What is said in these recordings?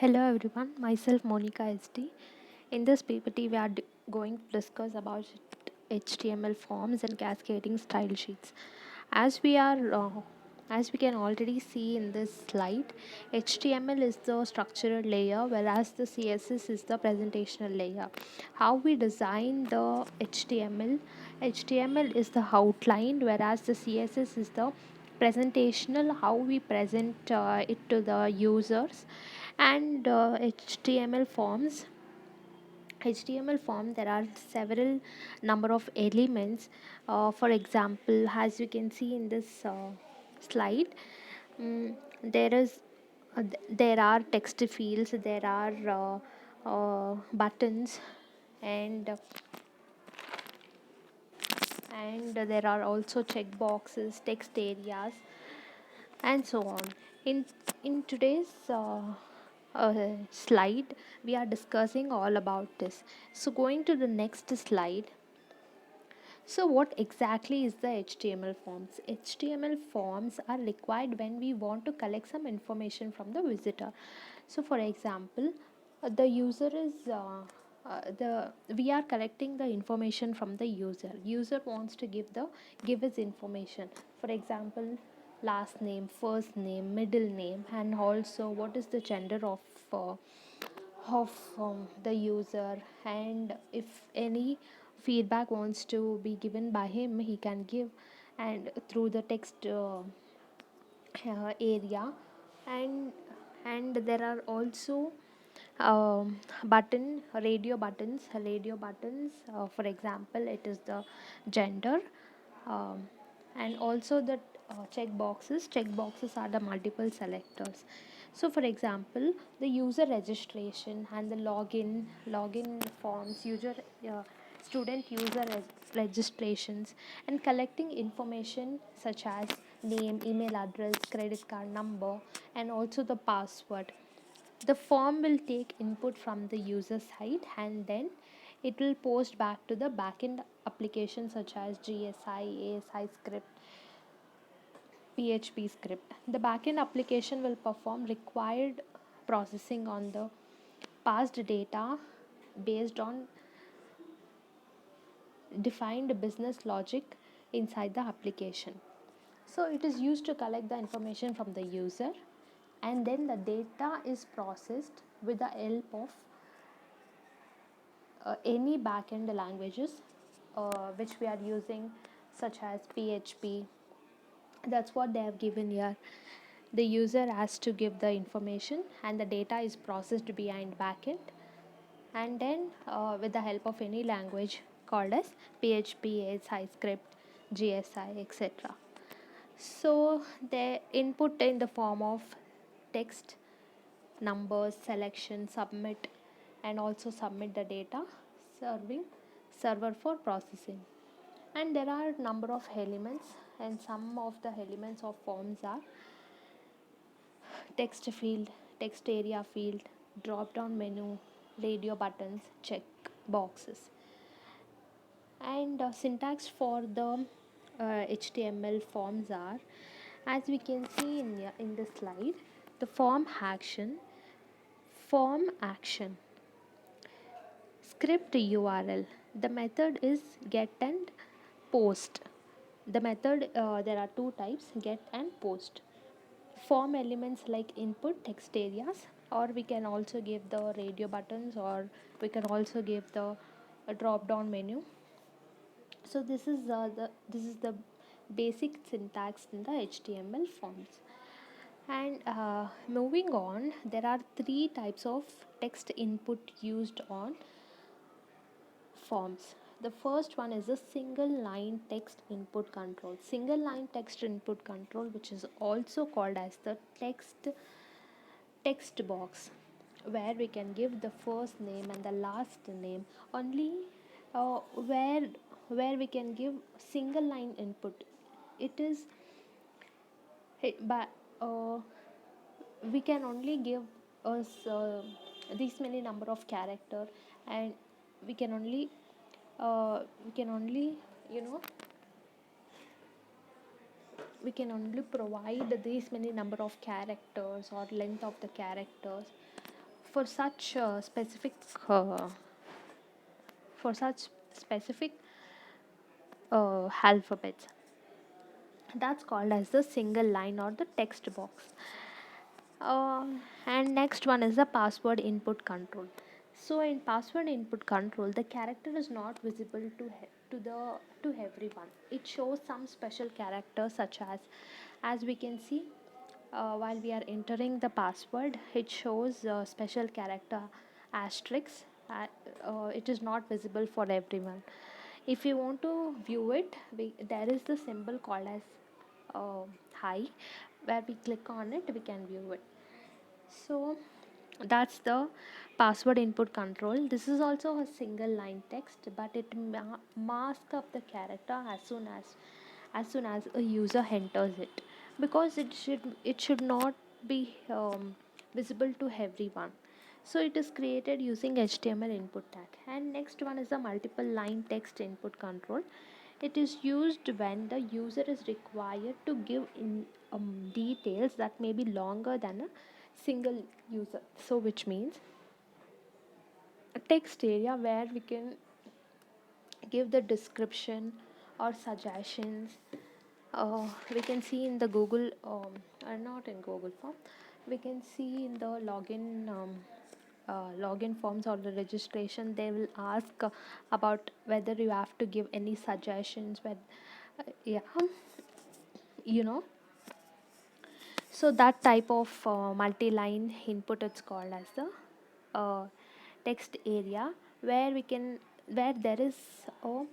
Hello everyone, myself Monica SD. In this PPT, we are going to discuss about HTML forms and cascading style sheets. As we are, as we can already see in this slide, HTML is the structural layer, whereas the CSS is the presentational layer. How we design the HTML is the outline, whereas the CSS is the presentational, how we present it to the users. And HTML form, there are several number of elements. For example, as you can see in this slide, there is there are text fields, there are buttons, and there are also check boxes, text areas, and so on. In today's slide, we are discussing all about this. So going to the next slide. So what exactly is the HTML forms? HTML forms are required when we want to collect some information from the visitor. So for example, the user is the we are collecting the information from the user wants to give his information. For example, last name, first name, middle name, and also what is the gender uh, the user, and if any feedback wants to be given by him, he can give, and through the text area. And and there are also radio buttons. For example, it is the gender, um, and also the check boxes are the multiple selectors. So for example, the user registration and the login forms, uh, student registrations, and collecting information such as name, email address, credit card number, and also the password. The form will take input from the user side, and then it will post back to the backend application such as GSI, ASI script, PHP script. The backend application will perform required processing on the passed data based on defined business logic inside the application. So it is used to collect the information from the user, and then the data is processed with the help of any backend languages which we are using, such as PHP. That's what they have given here. The user has to give the information, and the data is processed behind backend, and then with the help of any language called as PHP, ASI script, GSI, etc. So the input in the form of text, numbers, selection, submit, and also submit the data, serving server for processing. And there are number of elements, and some of the elements of forms are text field, text area field, drop down menu, radio buttons, check boxes. And syntax for the HTML forms are, as we can see in the slide, the form action, script URL. The method is get and post. The method, there are two types, get and post. Form elements like input, text areas, or we can also give the radio buttons, or we can also give the drop down menu. So this is the basic syntax in the HTML forms. And moving on, there are three types of text input used on forms. The first one is a single line text input control. Single line text input control, which is also called as the text box, where we can give the first name and the last name only, uh, where we can give single line input. It is but we can only give us this many number of character, and we can only you know we can only provide these many number of characters or length of the characters for such uh, specific alphabets, that's called as the single line or the text box. uh, and next one is the password input control. So in password input control, the character is not visible to everyone. It shows some special characters, such as we can see, while we are entering the password, it shows special character asterisk. It is not visible for everyone. If you want to view it, there is the symbol called as uh, hi, where we click on it, we can view it. So that's the password input control. This is also a single line text, but it masks up the character as soon as a user enters it, because it should not be visible to everyone. So it is created using HTML input tag. And next one is the multiple line text input control. It is used when the user is required to give in details that may be longer than a single user. So which means a text area where we can give the description or suggestions. We can see in the Google, or not in Google form, we can see in the login forms or the registration, they will ask about whether you have to give any suggestions. But yeah, you know, so that type of multi-line input, it's called as the uh, text area, where we can where there is a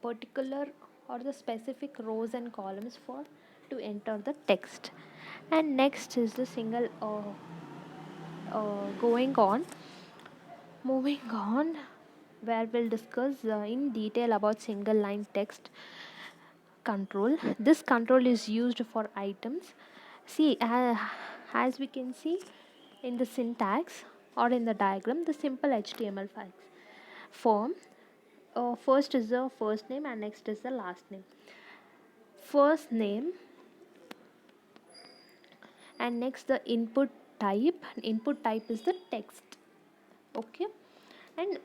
particular or the specific rows and columns for to enter the text. And next is the single going on moving on, where we'll discuss in detail about single line text control. This control is used for items. See, as we can see in the syntax or in the diagram, the simple HTML files form. First is the first name and next is the last name. First name and next the input type. Input type is the text. Okay, and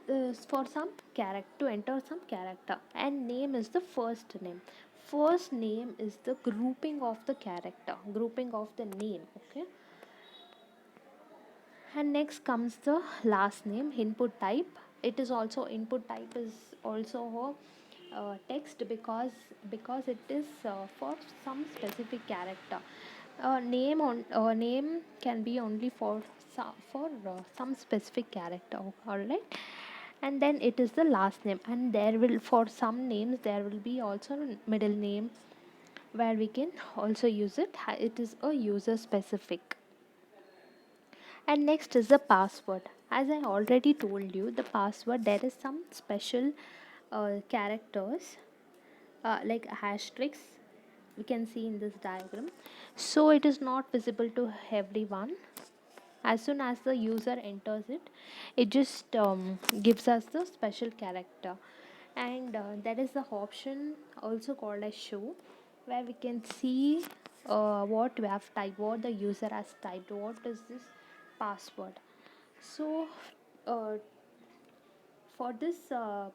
for some character, to enter some character, and name is the first name. First name is the grouping of the character, grouping of the name. Okay, and next comes the last name. Input type, it is also input type is also text, because it is for some specific character. Name can be only for some specific character. All right. And then it is the last name, and there will, for some names, there will be also middle name, where we can also use it. It is a user specific. And next is the password. As I already told you, the password, there is some special characters, like asterisks, we can see in this diagram. So it is not visible to everyone. As soon as the user enters it, it just gives us the special character. And there is the option also called as show, where we can see what we have typed, what the user has typed, what is this password. So uh, for this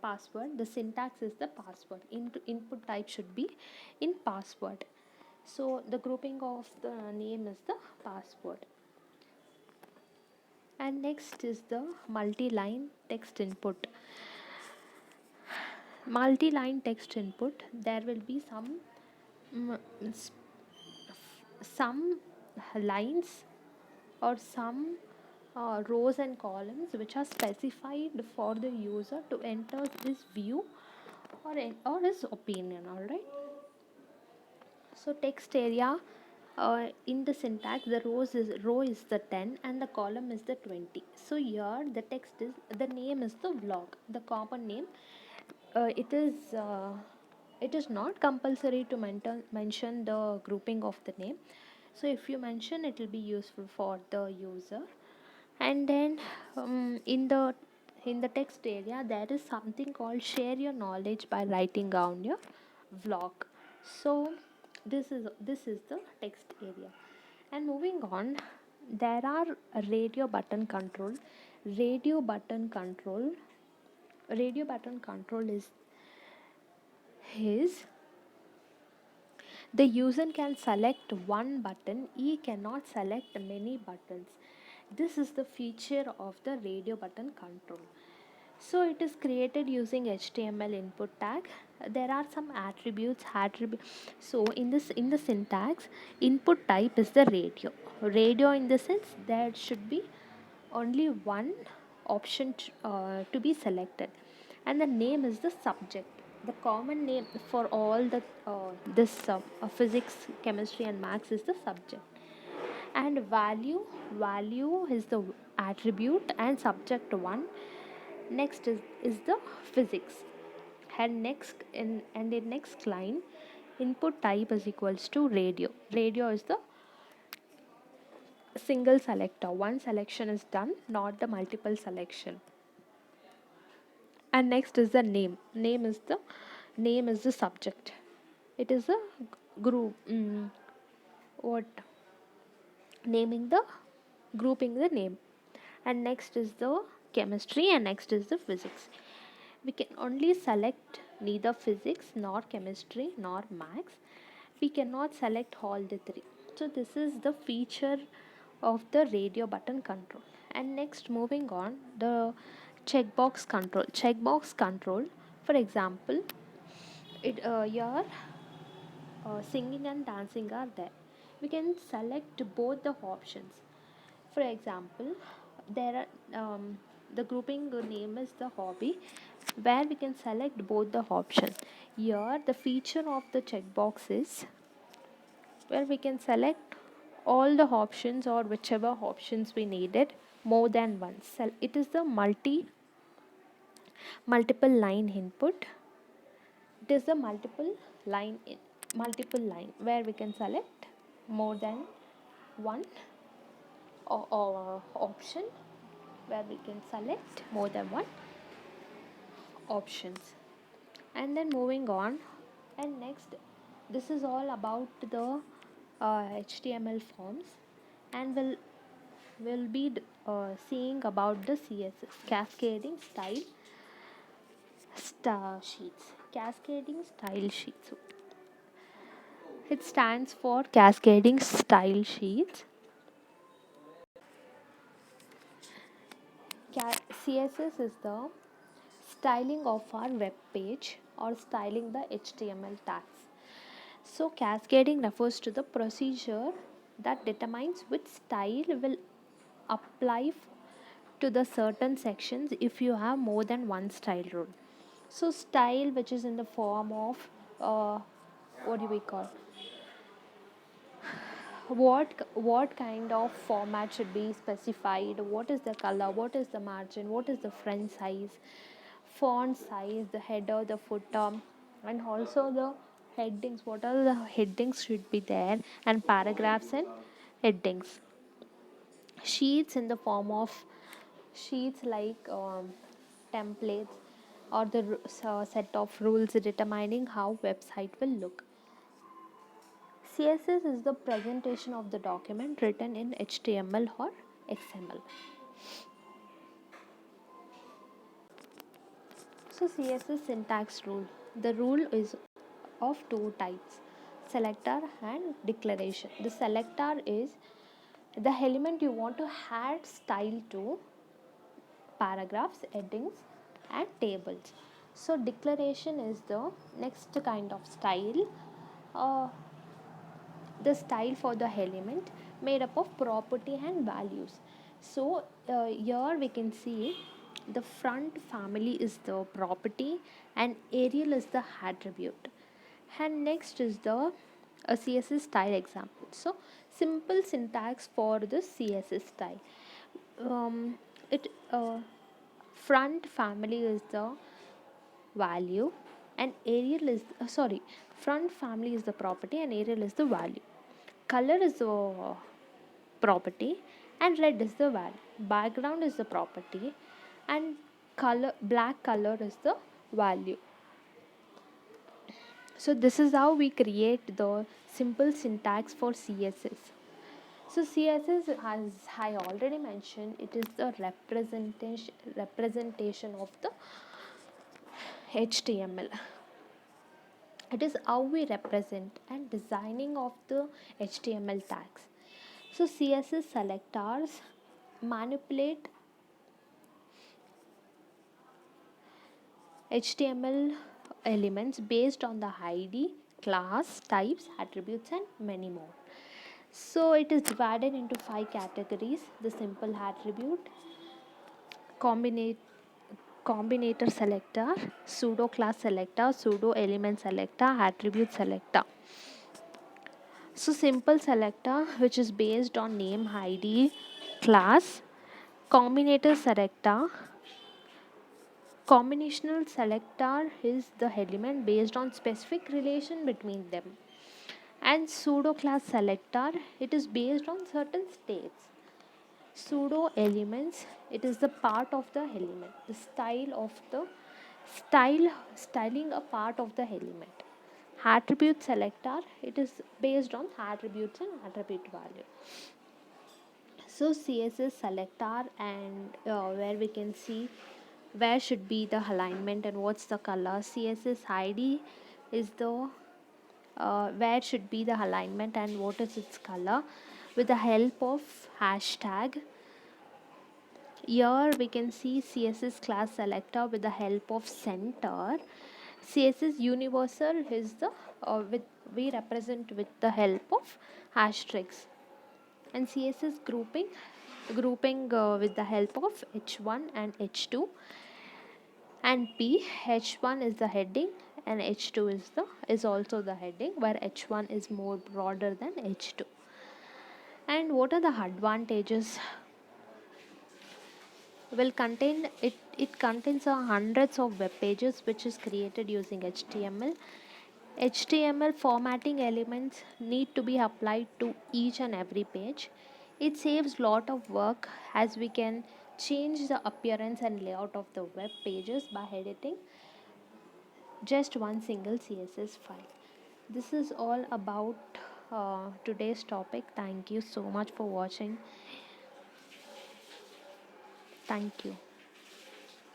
password, the syntax is the password. Input type should be in password. So the grouping of the name is the password. And next is the multi-line text input. Multi-line text input, there will be mm, s- some lines or some rows and columns which are specified for the user to enter his view or his opinion. All right. So text area, in the syntax, the row is the 10 and the column is the 20. So here the text is, the name is the vlog, the common name. It is not compulsory to mention the grouping of the name. So if you mention, it will be useful for the user. And then in the text area, there is something called share your knowledge by writing down your vlog. So this is the text area. And moving on, There are radio button control. Radio button control. Radio button control is his. The user can select one button, he cannot select many buttons. This is the feature of the radio button control. So it is created using HTML input tag. There are some attributes. So in the syntax, input type is the radio. Radio in the sense there should be only one option to be selected, and the name is the subject. The common name for all the this physics, chemistry and maths is the subject. And value is the attribute and subject one. Next is the physics. And in next line, input type is equals to radio. Radio is the single selector. One selection is done, not the multiple selection. And next is the name is the subject. It is a group, what naming the grouping the name. And next is the chemistry, and next is the physics. We can only select neither physics nor chemistry nor maths. We cannot select all the three. So this is the feature of the radio button control. And next, moving on, the checkbox control. For example, it here singing and dancing are there. We can select both the options. For example, there are the grouping name is the hobby, where we can select both the options. Here the feature of the checkbox is where we can select all the options or whichever options we needed more than once. So it is the multiple line input. It is the multiple line where we can select more than one or option, where we can select more than one options. And then moving on, and next, this is all about the HTML forms. And we'll be seeing about the CSS, cascading sheets. Cascading style sheets, it stands for cascading style sheets. CSS is the styling of our web page or styling the HTML tags. So cascading refers to the procedure that determines which style will apply to the certain sections if you have more than one style rule. So style, which is in the form of what do we call, what kind of format should be specified, what is the color, what is the margin, what is the font size, the header, the footer, and also the headings, what are the headings should be there, and paragraphs and headings. Sheets in the form of sheets like templates or the set of rules determining how website will look. CSS is the presentation of the document written in HTML or XML. So CSS syntax rule. The rule is of two types: selector and declaration. The selector is the element you want to add style to: paragraphs, headings, and tables. So declaration is the next kind of style. Uh, the style for the element made up of property and values. So here we can see the front family is the property and Arial is the attribute. And next is the CSS style example. So simple syntax for the CSS style. It front family is the value, and Arial is front family is the property and Arial is the value. Color is the property and red is the value. Background is the property and black color is the value. So this is how we create the simple syntax for CSS. So CSS, as I already mentioned, it is the representation of the HTML. It is how we represent and designing of the HTML tags. So CSS selectors manipulate HTML elements based on the ID, class, types, attributes, and many more. So it is divided into 5 categories: the simple attribute, combinate combinator selector, pseudo class selector, pseudo element selector, attribute selector. So simple selector, which is based on name, ID, class. Combinator selector, combinational selector is the element based on specific relation between them. And pseudo class selector, it is based on certain states. Pseudo elements, it is the part of the element, the style of the styling a part of the element. Attribute selector, it is based on attributes and attribute value. So CSS selector, and where we can see where should be the alignment and what's the color. CSS ID is the where should be the alignment and what is its color with the help of hashtag. Here we can see CSS class selector with the help of center. CSS universal is the with we represent with the help of asterisks. And CSS grouping with the help of H1 and H2 and P. H1 is the heading and H2 is also the heading, where H1 is more broader than H2. And what are the advantages? Will contain it contains hundreds of web pages which is created using HTML. HTML formatting elements need to be applied to each and every page. It saves lot of work as we can change the appearance and layout of the web pages by editing just one single CSS file. This is all about today's topic. Thank you so much for watching. Thank you.